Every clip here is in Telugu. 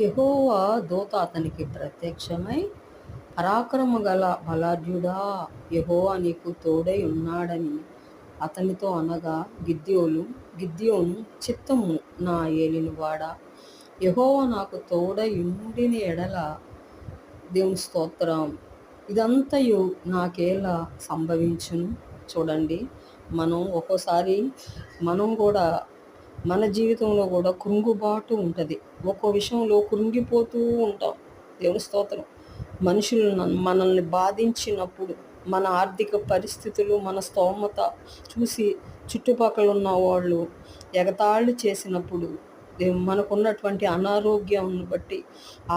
యెహోవా దూత అతనికి ప్రత్యక్షమై, పరాక్రమము గల బలాఢ్యుడా, యెహోవా నీకు తోడై ఉన్నాడని అతనితో అనగా, గిద్యోను చిత్తము నా ఏలినవాడా, యెహోవా నాకు తోడై ఉండిన ఎడల దేవుని స్తోత్రం, ఇదంతయు నాకేలా సంభవించును. చూడండి, మనం ఒక్కోసారి మనం కూడా మన జీవితంలో కూడా కృంగుబాటు ఉంటుంది. ఒక్కో విషయంలో కృంగిపోతూ ఉంటాం. దేవుని స్తోత్రం. మనుషులు మనల్ని బాధించినప్పుడు, మన ఆర్థిక పరిస్థితులు, మన స్తోమత చూసి చుట్టుపక్కల ఉన్న వాళ్ళు ఎగతాళి చేసినప్పుడు, మనకున్నటువంటి అనారోగ్యాన్ని బట్టి,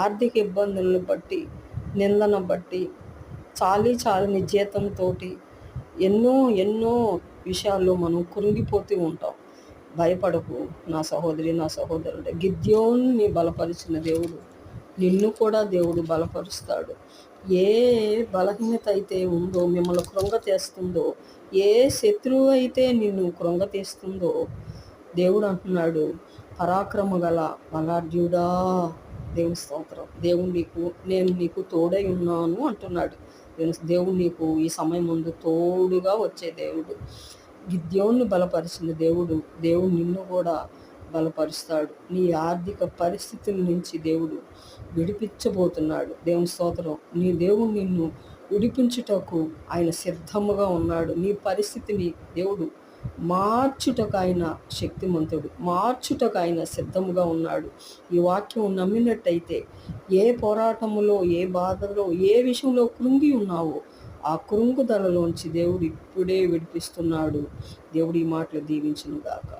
ఆర్థిక ఇబ్బందులను బట్టి, నిందను బట్టి, చాలని జీతంతో ఎన్నో ఎన్నో విషయాల్లో మనం కృంగిపోతూ ఉంటాం. భయపడకు నా సహోదరి, నా సహోదరుడు. గిద్యోన్ని బలపరిచిన దేవుడు నిన్ను కూడా దేవుడు బలపరుస్తాడు. ఏ బలహీనత అయితే ఉందో, మిమ్మల్ని కృంగతీస్తుందో, ఏ శత్రువు అయితే నిన్ను కృంగతీస్తుందో, దేవుడు అంటున్నాడు, పరాక్రమ గల బలాఢ్యుడా, దేవుని స్తోత్రం. నేను నీకు తోడై ఉన్నాను అంటున్నాడు. దేవుడు నీకు ఈ సమయం ముందు తోడుగా వచ్చే దేవుడు. గిద్యోన్ని బలపరిచిన దేవుడు నిన్ను కూడా బలపరుస్తాడు. నీ ఆర్థిక పరిస్థితుల నుంచి దేవుడు విడిపించబోతున్నాడు. దేవుని స్తోత్రం. నీ దేవుడు నిన్ను విడిపించుటకు ఆయన సిద్ధముగా ఉన్నాడు. నీ పరిస్థితిని దేవుడు మార్చుటకు ఆయన శక్తిమంతుడు, మార్చుటకు ఆయన సిద్ధముగా ఉన్నాడు. ఈ వాక్యం నమ్మినట్టయితే ఏ పోరాటములో, ఏ బాధలో, ఏ విషయంలో కృంగి ఉన్నావో ఆ కృంగుదలలోంచి దేవుడు ఇప్పుడే విడిపిస్తున్నాడు. దేవుడు ఈ మాటలు దీవించును గాక.